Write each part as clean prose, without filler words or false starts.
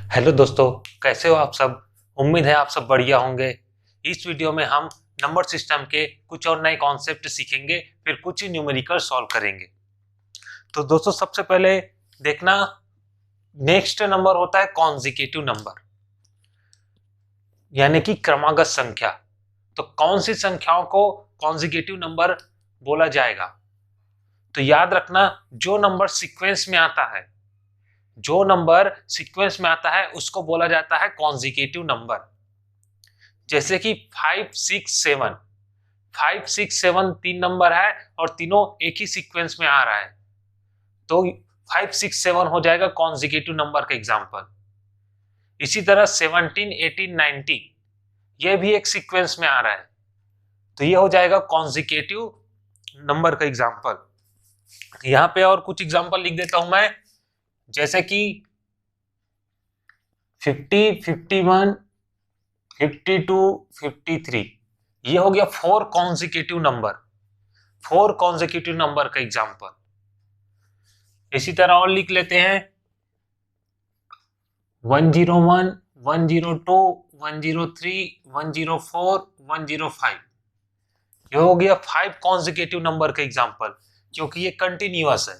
Hello दोस्तों, कैसे हो आप सब। उम्मीद है आप सब बढ़िया होंगे। इस वीडियो में हम नंबर सिस्टम के कुछ और नए कॉन्सेप्ट सीखेंगे, फिर कुछ ही न्यूमेरिकल सॉल्व करेंगे। तो दोस्तों सबसे पहले देखना, नेक्स्ट नंबर होता है कॉन्जिक्यूटिव नंबर, यानी कि क्रमागत संख्या। तो कौन सी संख्याओं को कॉन्जिक्यूटिव नंबर बोला जाएगा? तो याद रखना, जो नंबर सीक्वेंस में आता है, जो नंबर सीक्वेंस में आता है उसको बोला जाता है कॉन्जिक्यूटिव नंबर। जैसे कि 5 6 7, 5 6 7 तीन नंबर है और तीनों एक ही सीक्वेंस में आ रहा है, तो 5 6 7 हो जाएगा कॉन्जिक्यूटिव नंबर का एग्जाम्पल। इसी तरह 17 18 19 ये भी एक सीक्वेंस में आ रहा है, तो ये हो जाएगा कॉन्जिक्यूटिव नंबर का एग्जाम्पल। यहां पे और कुछ एग्जाम्पल लिख देता हूं मैं, जैसे कि 50 51 52 53, ये हो गया 4 कॉन्जिक्यूटिव नंबर, 4 कॉन्जिक्यूटिव नंबर का एग्जाम्पल। इसी तरह और लिख लेते हैं 101 102 103 104 105, ये हो गया 5 कॉन्जिक्यूटिव नंबर का एग्जाम्पल, क्योंकि ये कंटिन्यूअस है।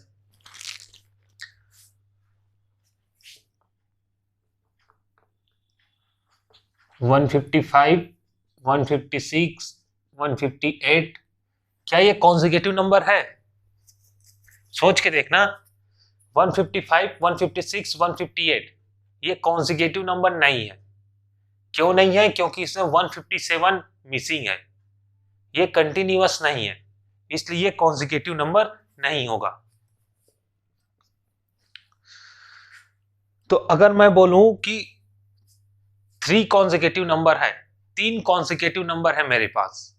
वन 155 156 158, क्या ये कॉन्जिक्यूटिव नंबर है? सोच के देखना, 155 156 158 ये कॉन्जिक्यूटिव नंबर नहीं है। क्यों नहीं है? क्योंकि इसमें 157 मिसिंग है, ये कंटिन्यूअस नहीं है, इसलिए ये कॉन्जिक्यूटिव नंबर नहीं होगा। तो अगर मैं बोलूं कि 3 कॉन्जिक्यूटिव नंबर है, 3 कॉन्जिक्यूटिव नंबर है मेरे पास,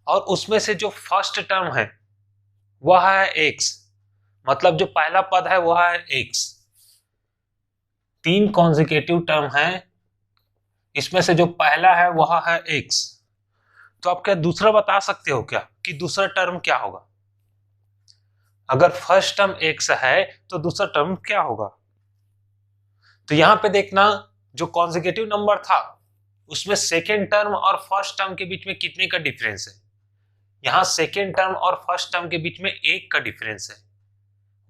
और उसमें से जो फर्स्ट टर्म है वह है x, मतलब जो पहला पद है वह है x। 3 कॉन्जिक्यूटिव टर्म है, इसमें से जो पहला है वह है x। तो आप क्या दूसरा बता सकते हो क्या कि दूसरा टर्म क्या होगा? अगर फर्स्ट टर्म x है तो दूसरा टर्म क्या होगा? तो यहां पे देखना, जो कॉन्जिक्यूटिव नंबर था उसमें सेकेंड टर्म और फर्स्ट टर्म के बीच में कितने का डिफरेंस है? यहां सेकेंड टर्म और फर्स्ट टर्म के बीच में 1 का डिफरेंस है,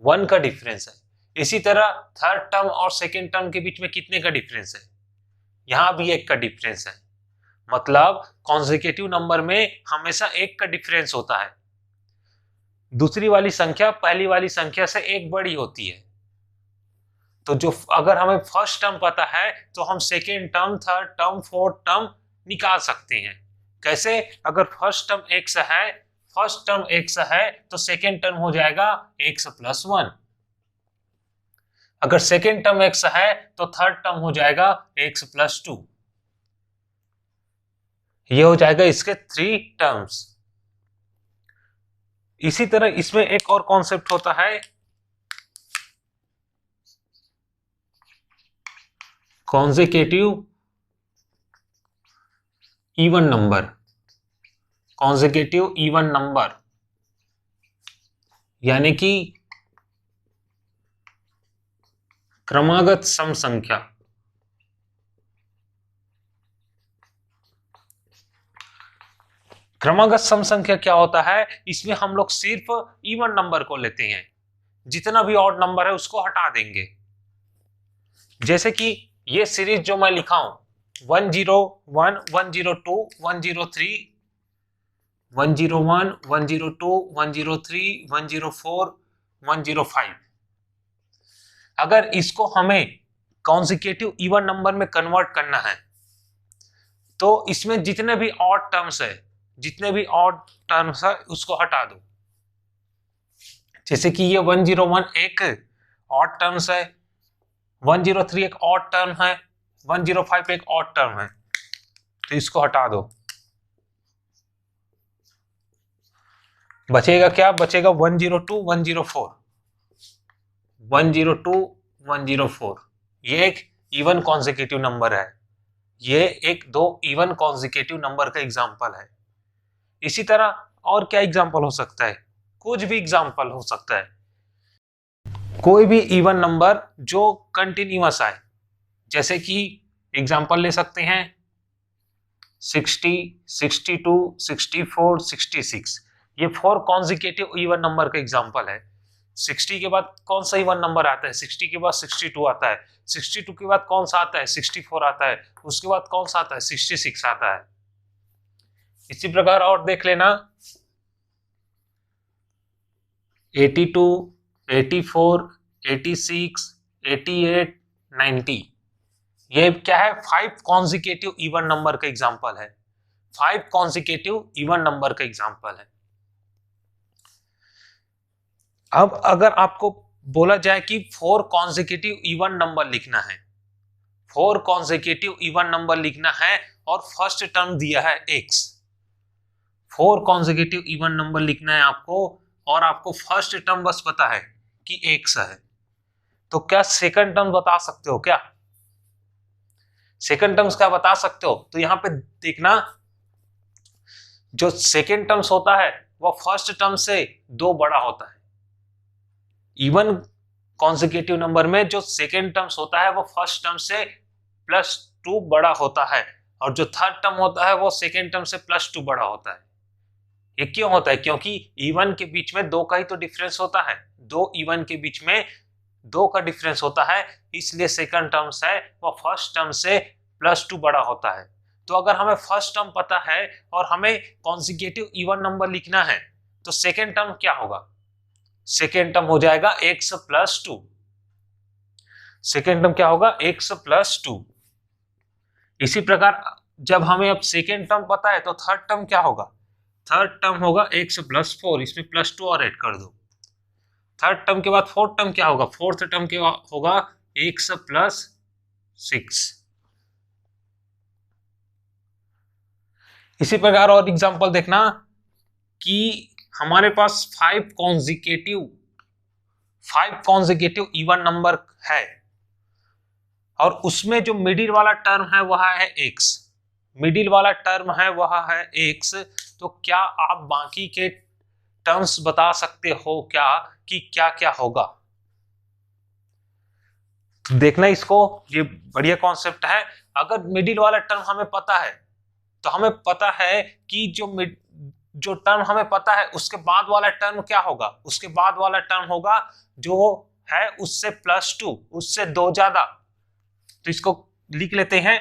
1 का डिफरेंस है। इसी तरह थर्ड टर्म और सेकेंड टर्म के बीच में कितने का डिफरेंस है? यहां भी 1 का डिफरेंस है। मतलब कॉन्जिक्यूटिव नंबर में हमेशा 1 का डिफरेंस होता है, दूसरी वाली संख्या पहली वाली संख्या से 1 बड़ी होती है। तो जो अगर हमें फर्स्ट टर्म पता है तो हम second term, third term, fourth term निकाल सकते हैं। कैसे? अगर फर्स्ट टर्म x है, फर्स्ट टर्म x है तो सेकेंड टर्म हो जाएगा x प्लस 1। अगर सेकेंड टर्म x है तो थर्ड टर्म हो जाएगा x प्लस 2। ये हो जाएगा इसके 3 टर्म्स। इसी तरह इसमें एक और कॉन्सेप्ट होता है consecutive even number. Consecutive even number यानी कि क्रमागत सम संख्या। क्रमागत सम संख्या क्या होता है? इसमें हम लोग सिर्फ इवन नंबर को लेते हैं, जितना भी ऑड नंबर है उसको हटा देंगे। जैसे कि ये सीरीज जो मैं लिखा हूं 101 102 103 101 102 103 104 105, अगर इसको हमें कॉन्जिक्यूटिव इवन नंबर में कन्वर्ट करना है तो इसमें जितने भी ऑड टर्म्स है, जितने भी ऑड टर्म्स है उसको हटा दो। जैसे कि ये 101 एक ऑड टर्म्स है, 103 एक ऑड टर्म है, 105 एक ऑड टर्म है, तो इसको हटा दो। बचेगा क्या? बचेगा 102 104 102 104। ये एक इवन कॉन्जिक्यूटिव नंबर है, ये एक दो इवन कॉन्जिक्यूटिव नंबर का एग्जांपल है। इसी तरह और क्या एग्जांपल हो सकता है? कुछ भी एग्जांपल हो सकता है, कोई भी इवन नंबर जो कंटिन्यूअस आए, जैसे कि एग्जांपल ले सकते हैं 60, 62, 64, 66, ये 4 कॉन्जिक्यूटिव इवन नंबर का एग्जांपल है। 60 के बाद कौन सा इवन नंबर आता है? 60 के बाद 62 आता है, 62 के बाद कौन सा आता है? 64 आता है, उसके बाद कौन सा आता है? 66 आता है। इसी प्रकार और देख लेना 82, 84, 86, 88, 90, ये क्या है? 5 कॉन्जिक्यूटिव इवन नंबर का एग्जांपल है। 5 कॉन्जिक्यूटिव इवन नंबर का एग्जांपल है। अब अगर आपको बोला जाए कि 4 कॉन्जिक्यूटिव इवन नंबर लिखना है, 4 कॉन्जिक्यूटिव इवन नंबर लिखना है और फर्स्ट टर्म दिया है x, 4 कॉन्जिक्यूटिव इवन नंबर लिखना है आपको और आपको फर्स्ट टर्म बस पता है कि x है, तो क्या सेकंड टर्म बता सकते हो? क्या सेकंड टर्म्स क्या बता सकते हो? तो यहां पे देखना, जो सेकंड टर्म्स होता है वो फर्स्ट टर्म से 2 बड़ा होता है। इवन कॉन्जिक्यूटिव नंबर में जो सेकंड टर्म्स होता है वो फर्स्ट टर्म से +2 बड़ा होता है, और जो थर्ड टर्म होता है वो सेकंड टर्म से +2 बड़ा होता है। ये क्यों होता है? क्योंकि इवन के बीच में 2 का ही तो डिफरेंस होता है, 2 इवन के बीच में 2 का डिफरेंस होता है, इसलिए सेकंड टर्म्स है वो फर्स्ट टर्म से +2 बड़ा होता है। तो अगर हमें फर्स्ट टर्म पता है और हमें कॉन्जिक्यूटिव इवन नंबर लिखना है तो सेकंड टर्म क्या होगा? सेकेंड टर्म हो जाएगा x + 2। सेकेंड टर्म क्या होगा? x + 2। इसी प्रकार जब हमें अब सेकेंड टर्म पता है तो थर्ड टर्म क्या होगा? थर्ड टर्म होगा x + 4, इसमें +2 और ऐड कर दो। थर्ड टर्म के बाद फोर्थ टर्म क्या होगा? फोर्थ टर्म क्या होगा? x + 6। इसी प्रकार और एग्जांपल देखना कि हमारे पास 5 कॉन्जिक्यूटिव इवन नंबर है और उसमें जो मिडिल वाला टर्म है वह है x, मिडिल वाला टर्म है वह है x, तो क्या आप बाकी के टर्म्स बता सकते हो क्या कि क्या क्या होगा? देखना इसको, ये बढ़िया कॉन्सेप्ट है। अगर मिडिल वाला टर्म हमें पता है तो हमें पता है कि जो टर्म हमें पता है उसके बाद वाला टर्म क्या होगा? उसके बाद वाला टर्म होगा जो है उससे +2, उससे 2 ज्यादा। तो इसको लिख लेते हैं,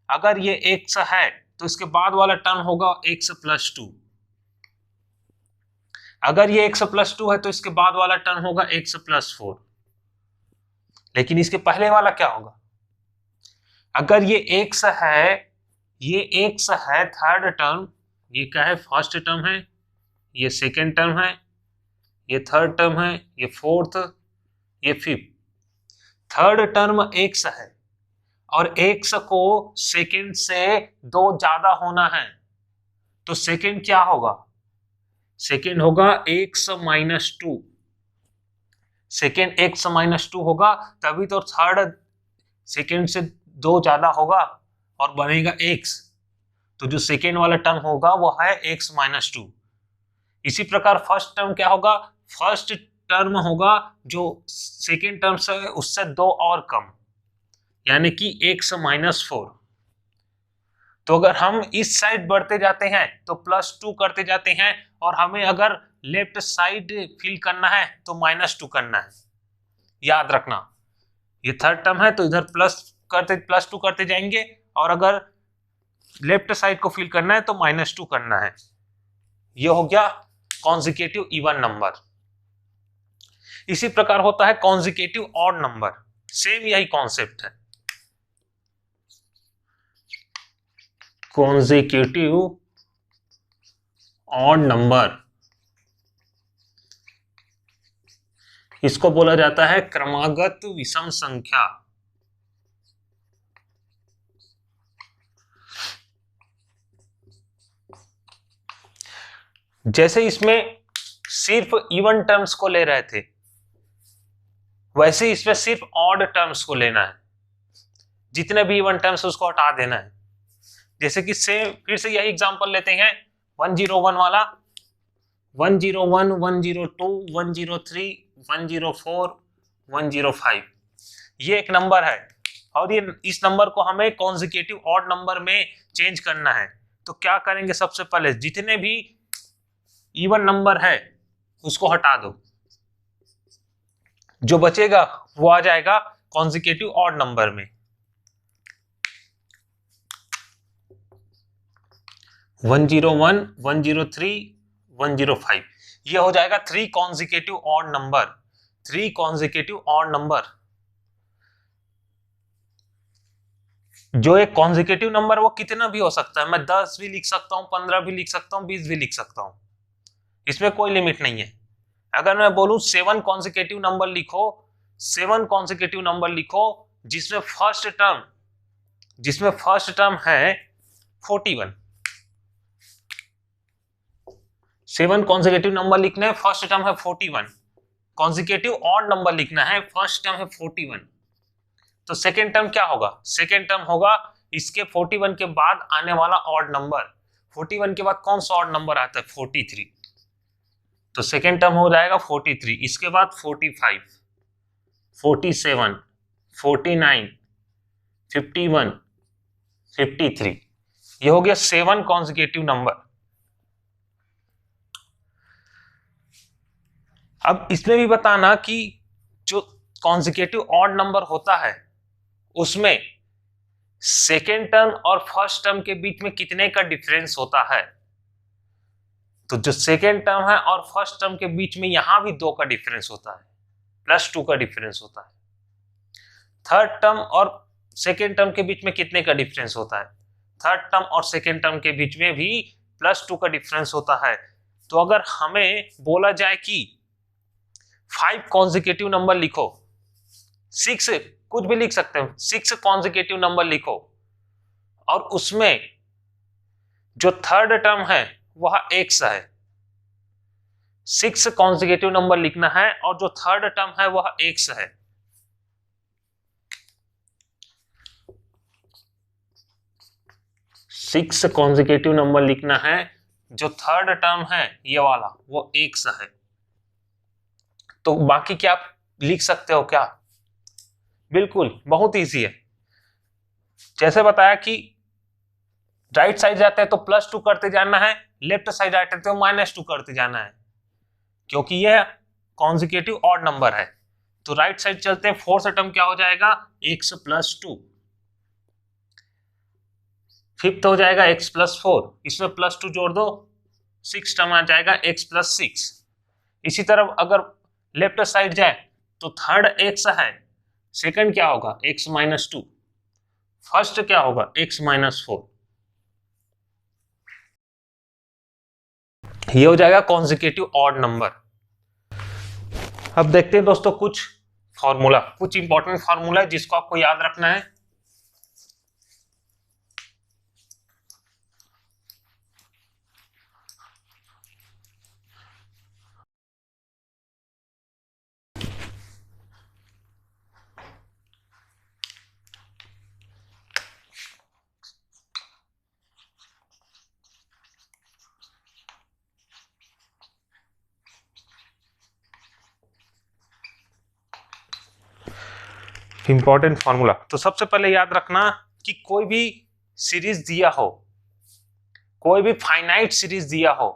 अगर ये x है तो इसके बाद वाला टर्म होगा x + 2। अगर ये x + 2 है तो इसके बाद वाला टर्म होगा x + 4। लेकिन इसके पहले वाला क्या होगा? अगर ये x है, ये x है थर्ड टर्म, ये क्या है? फर्स्ट टर्म है, ये सेकेंड टर्म है, ये थर्ड टर्म है, ये फोर्थ, ये फिफ्थ। थर्ड टर्म x है और x को सेकेंड से 2 ज्यादा होना है, तो सेकेंड क्या होगा? सेकेंड होगा x - 2। सेकेंड x - 2 होगा, तभी तो थर्ड सेकेंड से 2 ज्यादा होगा और बनेगा x। तो जो सेकेंड वाला टर्म होगा वो है x - 2। इसी प्रकार फर्स्ट टर्म क्या होगा? फर्स्ट टर्म होगा जो सेकेंड टर्म से उससे 2 और कम, यानी कि x - 4। तो अगर हम इस साइड बढ़ते जाते हैं तो +2 करते जाते हैं, और हमें अगर लेफ्ट साइड फिल करना है तो -2 करना है। याद रखना, ये थर्ड टर्म है तो इधर +2 करते जाएंगे, और अगर लेफ्ट साइड को फिल करना है तो -2 करना है। ये हो गया कॉन्जिक्यूटिव इवन नंबर। इसी प्रकार होता है कॉन्जिक्यूटिव ऑड नंबर, सेम यही कॉन्सेप्ट है। कॉन्जिक्यूटिव ऑड नंबर, इसको बोला जाता है क्रमागत विषम संख्या। जैसे इसमें सिर्फ इवन टर्म्स को ले रहे थे, वैसे इसमें सिर्फ ऑड टर्म्स को लेना है, जितने भी इवन टर्म्स उसको हटा देना है। जैसे कि फिर से यही एग्जांपल लेते हैं 101 वाला, 101, 102, 103, 104, 105, ये एक नंबर है और ये इस नंबर को हमें कॉन्जिक्यूटिव ऑड नंबर में चेंज करना है। तो क्या करेंगे, सबसे पहले जितने भी इवन नंबर है उसको हटा दो, जो बचेगा वो आ जाएगा कॉन्जिक्यूटिव ऑड नंबर में। 101, 103, 105 ये हो जाएगा 3 consecutive odd number. 3 consecutive odd number, जो एक कॉन्जिक्यूटिव नंबर वो कितना भी हो सकता है, मैं 10 भी लिख सकता हूं, 15 भी लिख सकता हूं, 20 भी लिख सकता हूं, इसमें कोई लिमिट नहीं है। अगर मैं बोलूं 7 कॉन्जिक्यूटिव नंबर लिखो, 7 कॉन्जिक्यूटिव नंबर लिखो जिसमें फर्स्ट टर्म है 41। 7 कॉन्जिक्यूटिव नंबर लिखना है, फर्स्ट टर्म है 41। कॉन्जिक्यूटिव ऑड नंबर लिखना है, फर्स्ट टर्म है 41। तो सेकेंड टर्म क्या होगा, सेकेंड टर्म होगा इसके 41 के बाद आने वाला ऑड नंबर। 41 के बाद कौन सा ऑड नंबर आता है, 43। तो सेकेंड टर्म हो जाएगा 43। इसके बाद 45, 47, 49, 51, 53, ये हो गया 7 कॉन्जिक्यूटिव नंबर। अब इसमें भी बताना कि जो कॉन्जिक्यूटिव ऑड नंबर होता है उसमें सेकेंड टर्म और फर्स्ट टर्म के बीच में कितने का डिफरेंस होता है। तो जो सेकेंड टर्म है और फर्स्ट टर्म के बीच में यहां भी 2 का डिफरेंस होता है, +2 का डिफरेंस होता है। थर्ड टर्म और सेकेंड टर्म के बीच में कितने का डिफरेंस होता है, थर्ड टर्म और सेकेंड टर्म के बीच में भी +2 का डिफरेंस होता है। तो अगर हमें बोला जाए कि 5 कॉन्जिक्यूटिव नंबर लिखो, 6 कुछ भी लिख सकते हो, 6 कॉन्जिक्यूटिव नंबर लिखो और उसमें जो थर्ड टर्म है वह x है। 6 कॉन्जिक्यूटिव नंबर लिखना है और जो थर्ड टर्म है वह x है। सिक्स कॉन्जिक्यूटिव नंबर लिखना है, जो थर्ड टर्म है ये वाला वो x है। तो बाकी क्या आप लिख सकते हो क्या, बिल्कुल बहुत इजी है। जैसे बताया कि राइट साइड जाते हैं तो +2 करते जाना है, लेफ्ट साइड जाते हैं तो -2 करते जाना है, क्योंकि यह कॉन्जिक्यूटिव ऑड नंबर है। तो राइट साइड चलते हैं, फोर्थ टर्म क्या हो जाएगा, x + 2, फिफ्थ हो जाएगा x + 4, इसमें +2 जोड़ दो, 6 टर्म आ जाएगा x + 6। इसी तरह अगर लेफ्ट साइड जाए तो थर्ड x है, सेकंड क्या होगा x - 2, फर्स्ट क्या होगा x - 4। ये हो जाएगा कॉन्जिक्यूटिव ऑड नंबर। अब देखते हैं दोस्तों कुछ फॉर्मूला, कुछ इंपॉर्टेंट फॉर्मूला है जिसको आपको याद रखना है। इंपॉर्टेंट फॉर्मूला, तो सबसे पहले याद रखना कि कोई भी सीरीज दिया हो, कोई भी फाइनाइट सीरीज दिया हो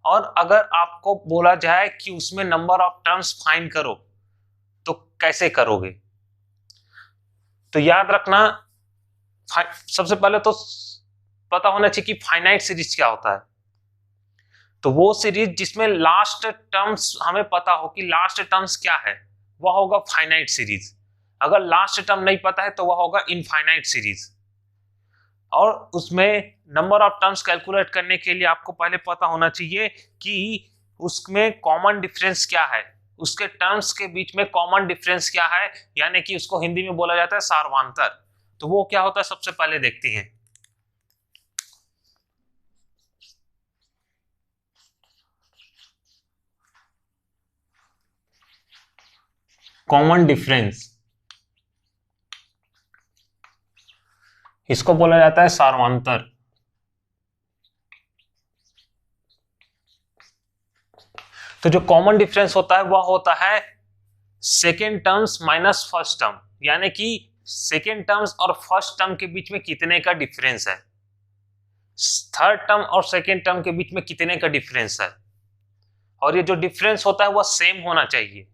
और अगर आपको बोला जाए कि उसमें नंबर ऑफ टर्म्स फाइंड करो तो कैसे करोगे। तो याद रखना सबसे पहले तो पता होना चाहिए कि फाइनाइट सीरीज क्या होता है। तो वो सीरीज जिसमें लास्ट टर्म्स हमें पता हो कि लास्ट टर्म्स क्या है, वह होगा फाइनाइट सीरीज। अगर लास्ट टर्म नहीं पता है तो वह होगा इनफाइनाइट सीरीज। और उसमें नंबर ऑफ टर्म्स कैलकुलेट करने के लिए आपको पहले पता होना चाहिए कि उसमें कॉमन डिफरेंस क्या है, उसके टर्म्स के बीच में कॉमन डिफरेंस क्या है, यानी कि उसको हिंदी में बोला जाता है सार्वंतर। तो वो क्या होता है सबसे पहले देखते हैं। कॉमन डिफरेंस, इसको बोला जाता है सार्वंतर। तो जो कॉमन डिफरेंस होता है वह होता है second terms minus first term, यानी कि सेकेंड टर्म्स और फर्स्ट टर्म के बीच में कितने का डिफरेंस है, थर्ड टर्म और सेकेंड टर्म के बीच में कितने का डिफरेंस है, और ये जो डिफरेंस होता है वह सेम होना चाहिए।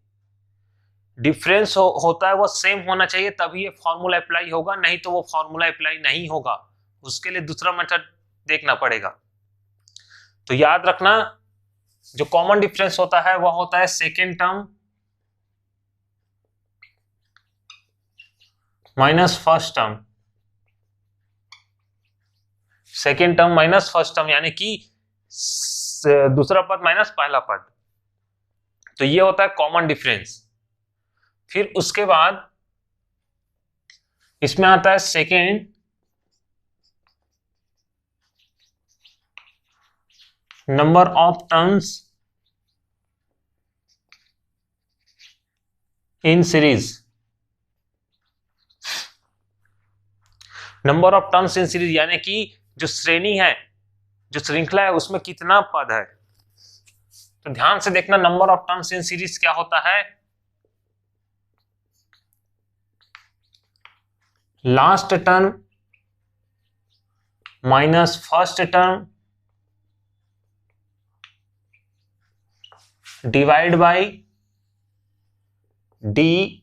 डिफरेंस होता है वह सेम होना चाहिए, तभी ये फॉर्मूला अप्लाई होगा, नहीं तो वो फॉर्मूला अप्लाई नहीं होगा, उसके लिए दूसरा मेथड देखना पड़ेगा। तो याद रखना जो कॉमन डिफरेंस होता है वह होता है second term minus first term, second term minus first term, यानी कि दूसरा पद माइनस पहला पद। तो ये होता है कॉमन डिफरेंस। फिर उसके बाद इसमें आता है second number of terms in series. Number of terms in series यानी कि जो श्रेणी है, जो श्रृंखला है, उसमें कितना पद है। तो ध्यान से देखना, number of terms in series क्या होता है, last term minus first term divide by D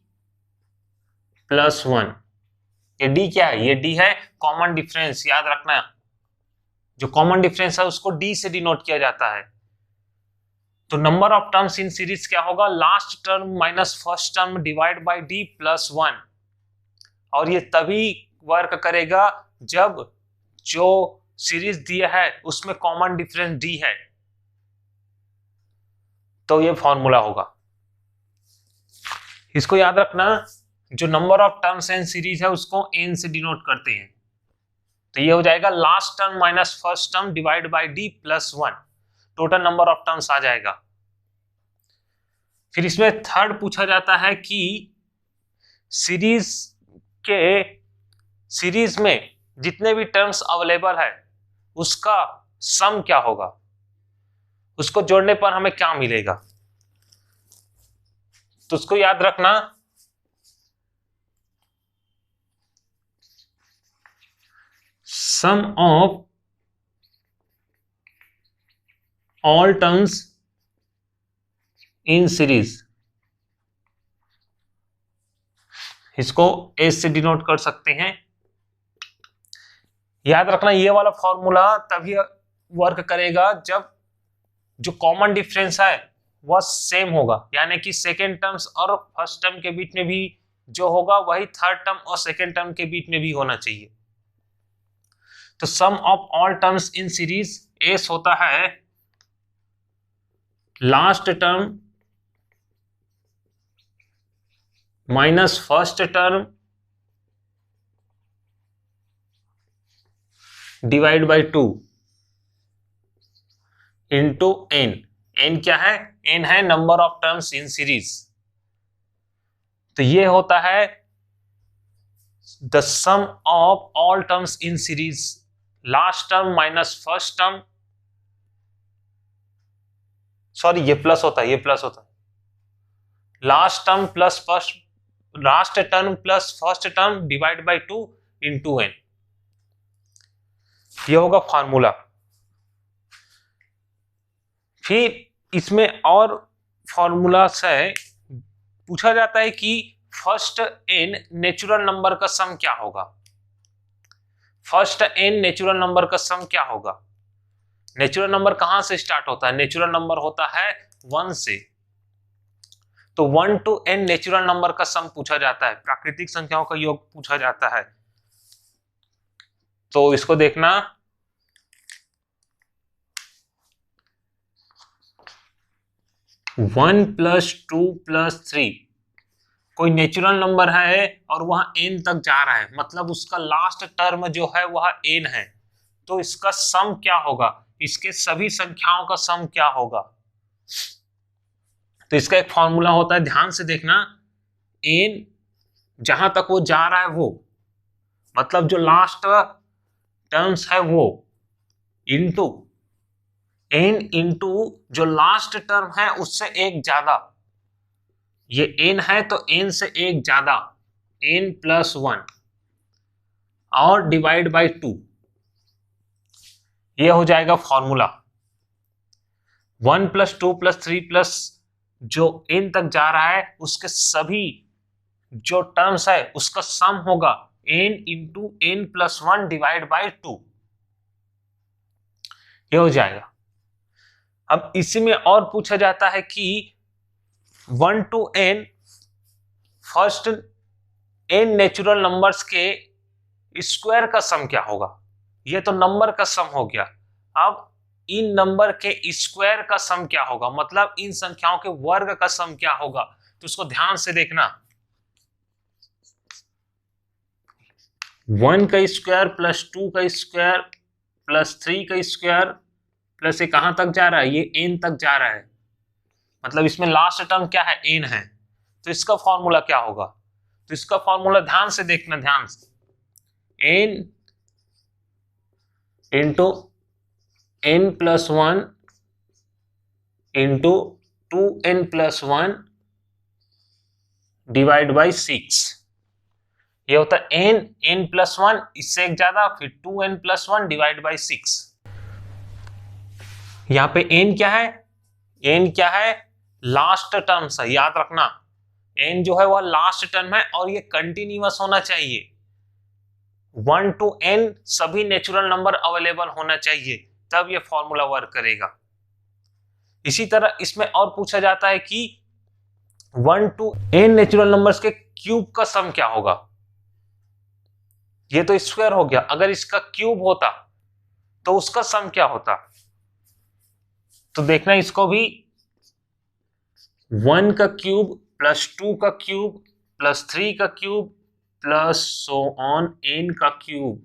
plus 1। ये डी क्या है, ये डी है कॉमन डिफरेंस। याद रखना जो कॉमन डिफरेंस है उसको डी से डिनोट किया जाता है। तो number of terms in series क्या होगा, last term minus first term divide by D plus 1। और ये तभी वर्क करेगा जब जो सीरीज दिया है उसमें कॉमन डिफरेंस डी है, तो ये फॉर्मूला होगा। इसको याद रखना, जो number of terms and series है उसको एन से डिनोट करते हैं। तो ये हो जाएगा last term minus first term divide by D plus 1, total number of terms आ जाएगा। फिर इसमें थर्ड पूछा जाता है कि सीरीज में जितने भी टर्म्स अवेलेबल है उसका सम क्या होगा, उसको जोड़ने पर हमें क्या मिलेगा। तो उसको याद रखना, sum of all terms in series, इसको एस से डिनोट कर सकते हैं। याद रखना ये वाला फॉर्मूला तभी वर्क करेगा जब जो कॉमन डिफरेंस है वह सेम होगा, यानी कि सेकेंड टर्म्स और फर्स्ट टर्म के बीच में भी जो होगा वही थर्ड टर्म और सेकेंड टर्म के बीच में भी होना चाहिए। तो sum of all terms in series S होता है last term minus first term divide by 2 into N. N क्या है, एन है number of terms in series. तो ये होता है the sum of all terms in series, last term minus first term, sorry ये प्लस होता है, ये प्लस होता है, last term plus first, last term plus first term divide by 2 into N. ये होगा फॉर्मूला। फिर इसमें और फॉर्मूला से पूछा जाता है कि फर्स्ट एन नेचुरल नंबर का सम क्या होगा। फर्स्ट एन नेचुरल नंबर का सम क्या होगा। नेचुरल नंबर कहां से स्टार्ट होता है, नेचुरल नंबर होता है 1 से। तो 1 to n नेचुरल नंबर का सम पूछा जाता है, प्राकृतिक संख्याओं का योग पूछा जाता है। तो इसको देखना, वन प्लस 2 प्लस 3 कोई नेचुरल नंबर है और वह n तक जा रहा है, मतलब उसका लास्ट टर्म जो है वह n है। तो इसका सम क्या होगा, इसके सभी संख्याओं का सम क्या होगा। तो इसका एक फॉर्मूला होता है, ध्यान से देखना, n जहां तक वो जा रहा है वो, मतलब जो लास्ट टर्म्स है वो, इंटू n इंटू जो लास्ट टर्म है उससे एक ज्यादा। ये n है तो n से एक ज्यादा, n+1 और डिवाइड बाय 2, ये हो जाएगा फॉर्मूला। 1 + 2 + 3 प्लस जो n तक जा रहा है उसके सभी जो टर्म्स है उसका सम होगा n × n+1 डिवाइड बाय 2, ये हो जाएगा। अब इसी में और पूछा जाता है कि 1 to n first n natural numbers के स्क्वायर का सम क्या होगा। ये तो नंबर का सम हो गया, अब इन नंबर के स्क्वायर का सम क्या होगा, मतलब इन संख्याओं के वर्ग का सम क्या होगा। तो उसको ध्यान से देखना, 1 का स्क्वायर प्लस 2 का स्क्वायर प्लस 3 का स्क्वायर प्लस ये कहां तक जा रहा है, ये n तक जा रहा है, मतलब इसमें लास्ट टर्म क्या है, n है। तो इसका फॉर्मूला क्या होगा, तो इसका फॉर्मूला ध्यान से देखना, ध्यान से, n × n+1 × 2n+1 divide by 6, ये होता है n+1, इससे एक ज्यादा, फिर 2n+1 डिवाइड बाई 6। यहां पे n क्या है, n क्या है, लास्ट टर्म है, याद रखना n जो है वह लास्ट टर्म है और ये कंटिन्यूअस होना चाहिए। 1 to n सभी नेचुरल नंबर अवेलेबल होना चाहिए, तब ये फॉर्मूला वर्क करेगा। इसी तरह इसमें और पूछा जाता है कि 1 to n नेचुरल नंबर्स के क्यूब का सम क्या होगा। ये तो स्क्वायर हो गया, अगर इसका क्यूब होता तो उसका सम क्या होता। तो देखना इसको भी, 1 का क्यूब प्लस 2 का क्यूब प्लस 3 का cube plus so on n का क्यूब,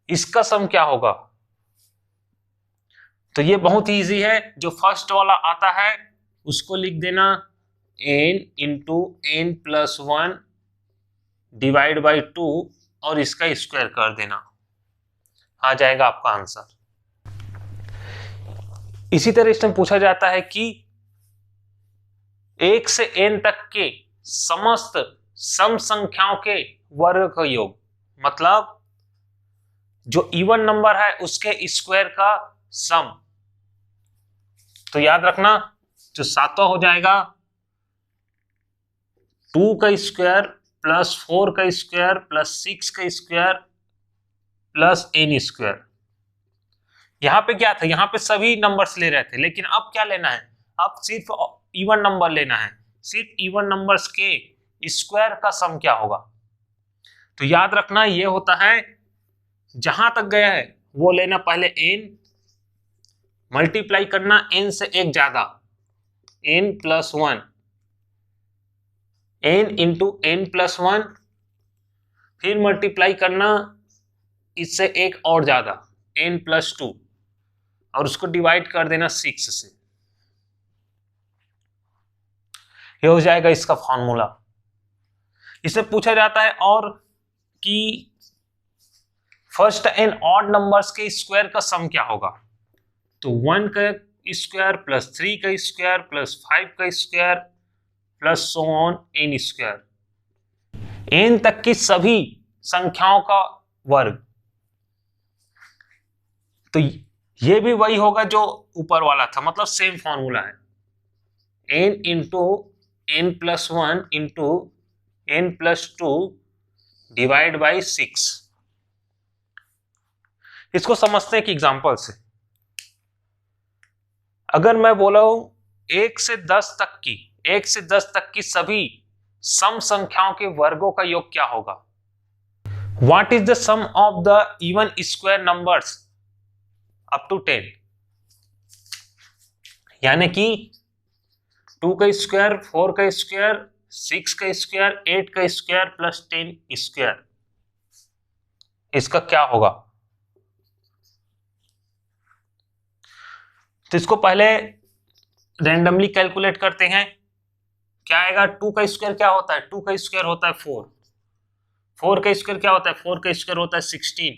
इसका सम क्या होगा। तो ये बहुत इजी है, जो फर्स्ट वाला आता है उसको लिख देना n × n+1 डिवाइड बाई 2 और इसका स्क्वायर कर देना, आ जाएगा आपका आंसर। इसी तरह इसमें पूछा जाता है कि 1 से n तक के समस्त सम संख्याओं के वर्ग का योग, मतलब जो इवन नंबर है उसके स्क्वायर का सम। तो याद रखना, जो सातवां हो जाएगा 2 का स्क्वायर प्लस 4 का स्क्वायर प्लस 6 का स्क्वायर प्लस n स्क्वायर। यहां पे क्या था, यहां पे सभी नंबर्स ले रहे थे, लेकिन अब क्या लेना है, अब सिर्फ इवन नंबर लेना है, सिर्फ इवन नंबर्स के स्क्वायर का सम क्या होगा। तो याद रखना ये होता है, जहां तक गया है वो लेना पहले n, मल्टीप्लाई करना n से एक ज्यादा, n+1, n × n+1, फिर मल्टीप्लाई करना इससे एक और ज्यादा, n+2, और उसको डिवाइड कर देना 6 से, ये हो जाएगा इसका फॉर्मूला। इसमें पूछा जाता है और कि फर्स्ट n ऑड नंबर्स के स्क्वायर का सम क्या होगा। तो 1 का स्क्वायर प्लस 3 का स्क्वायर प्लस 5 का square plus so on n square, n तक की सभी संख्याओं का वर्ग। तो ये भी वही होगा जो ऊपर वाला था, मतलब सेम फॉर्मूला है, n × n+1 × n+2 divide by 6। इसको समझते हैं एक एग्जांपल से। अगर मैं बोला हूं 1 से 10 तक की सभी सम संख्याओं के वर्गों का योग क्या होगा। What is the sum of the even square numbers up to 10, यानी कि 2 का स्क्वायर, 4 का स्क्वायर, 6 का स्क्वायर, 8 का स्क्वायर प्लस 10 स्क्वायर, इसका क्या होगा। तो इसको पहले रैंडमली कैलकुलेट करते हैं, क्या आएगा। 2 का स्क्वायर क्या होता है, 2 का स्क्वायर होता है 4, 4 का स्क्वायर क्या होता है, 4 का स्क्वायर होता है 16,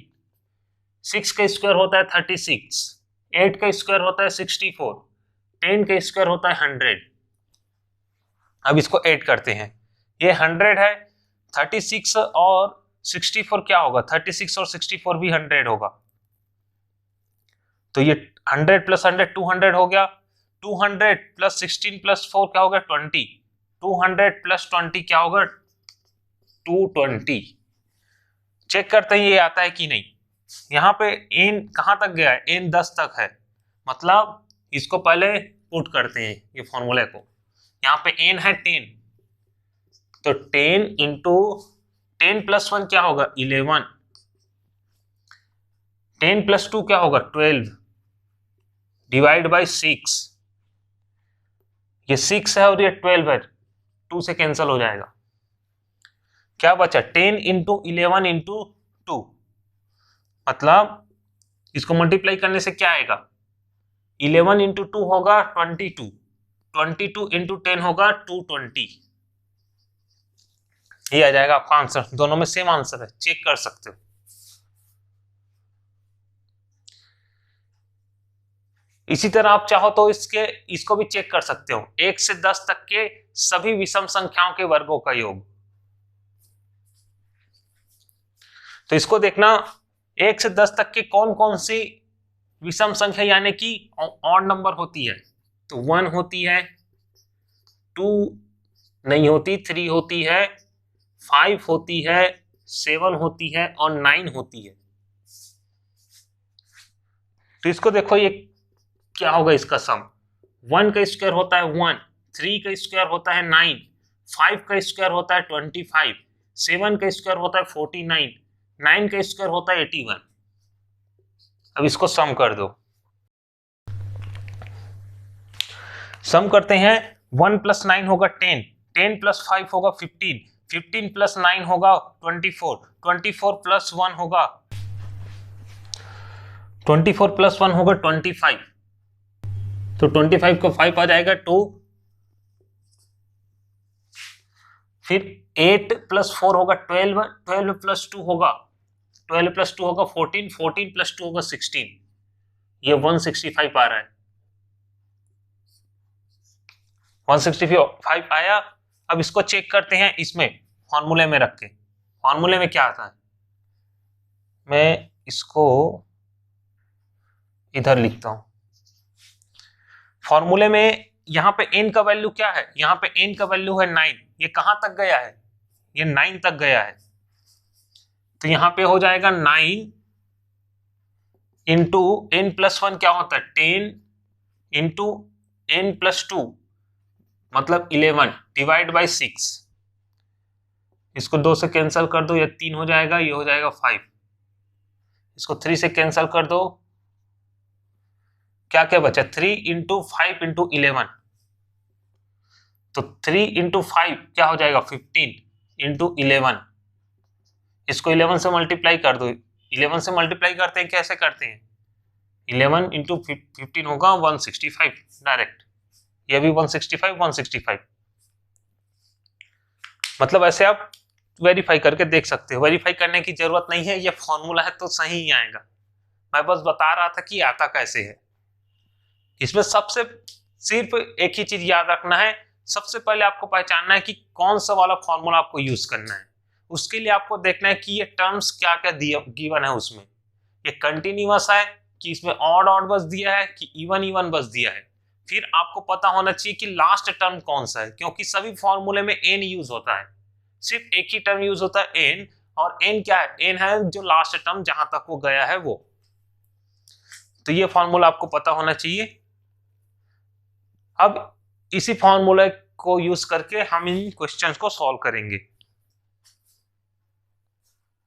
6 का स्क्वायर होता है 36, 8 का स्क्वायर होता है 64, 10 का स्क्वायर होता है 100। अब इसको ऐड करते हैं, ये 100 है, 36 और 64 क्या होगा, 36 और 64 भी 100 होगा, तो ये 100 प्लस 100 200 हो गया, 200 प्लस 16 प्लस 4 क्या होगा 20, 200 प्लस 20 क्या होगा 220। चेक करते हैं ये आता है कि नहीं। यहाँ पे n कहां तक गया है, n 10 तक है, मतलब इसको पहले पुट करते हैं ये फॉर्मूले को। यहाँ पे n है 10, तो 10 इंटू 10 प्लस 1 क्या होगा 11, 10 प्लस 2 क्या होगा 12, डिवाइड बाई 6, ये 6 है और ये 12 है, 2 से कैंसिल हो जाएगा, क्या बचा 10 इंटू 11 इंटू 2, मतलब इसको मल्टीप्लाई करने से क्या आएगा 11 इंटू 2 होगा 22, 22 इंटू 10 होगा 220, ये आ जाएगा आपका आंसर। दोनों में सेम आंसर है, चेक कर सकते हो। इसी तरह आप चाहो तो इसको भी चेक कर सकते हो, 1 से 10 तक के सभी विषम संख्याओं के वर्गों का योग। तो इसको देखना 1 से 10 तक के कौन कौन सी विषम संख्या यानी कि ऑड नंबर होती है, तो 1 होती है, 2 नहीं होती, 3 होती है, 5 होती है, 7 होती है और 9 होती है। तो इसको देखो ये क्या होगा इसका सम, 1 का स्क्वायर होता है 1, 3 का स्क्वायर होता है 9, 5 का स्क्वायर होता है 25, 7 का स्क्वायर होता है 49, 9 का स्क्वायर होता है 81। अब इसको सम कर दो, सम करते हैं, 1 प्लस 9 होगा 10, 10 प्लस 5 होगा 15, 15 प्लस 9 होगा 24, 24 प्लस 1 होगा 24 प्लस 1 होगा 25, तो 25 को 5 आ जाएगा 2, फिर 8 प्लस 4 होगा 12, 12 प्लस 2 होगा 12 प्लस 2 होगा 14, 14 प्लस 2 होगा 16, ये 165 आ रहा है, 165 आया। अब इसको चेक करते हैं इसमें फॉर्मूले में रख के, फॉर्मूले में क्या आता है, मैं इसको इधर लिखता हूं, फॉर्मूले में यहां पे n का वैल्यू क्या है, यहां पे n का वैल्यू है 9, ये कहां तक गया है, ये 9 तक गया है, तो यहां पे हो जाएगा 9 इंटू n प्लस 1 क्या होता है 10 इंटू n प्लस 2 मतलब 11 डिवाइड बाई 6, इसको 2 से कैंसिल कर दो, ये 3 हो जाएगा, ये हो जाएगा 5, इसको 3 से कैंसिल कर दो, क्या क्या बचा 3 इंटू 5 इंटू 11, तो 3 इंटू 5 क्या हो जाएगा 15 इंटू 11, इसको 11 से मल्टीप्लाई कर दो, 11 से मल्टीप्लाई करते हैं कैसे करते हैं 11 इंटू 15 होगा 165 डायरेक्ट, ये भी 165 मतलब ऐसे आप वेरीफाई करके देख सकते हो, वेरीफाई करने की जरूरत नहीं है, ये फॉर्मूला है तो सही ही आएगा, मैं बस बता रहा था कि आता कैसे है। इसमें सबसे सिर्फ एक ही चीज याद रखना है, सबसे पहले आपको पहचानना है कि कौन सा वाला फॉर्मूला आपको यूज करना है, उसके लिए आपको देखना है कि ये टर्म्स क्या क्या गिवन है, उसमें ये कंटिन्यूअस है कि इसमें ऑड ऑड बस दिया है कि इवन इवन बस दिया है, फिर आपको पता होना चाहिए कि लास्ट टर्म कौन सा है, क्योंकि सभी फॉर्मूले में n यूज होता है, सिर्फ एक ही टर्म यूज होता है n, और n क्या है, n है जो लास्ट टर्म जहां तक वो गया है वो, तो ये फॉर्मूला आपको पता होना चाहिए। अब इसी फॉर्मूले को यूज करके हम इन क्वेश्चंस को सॉल्व करेंगे।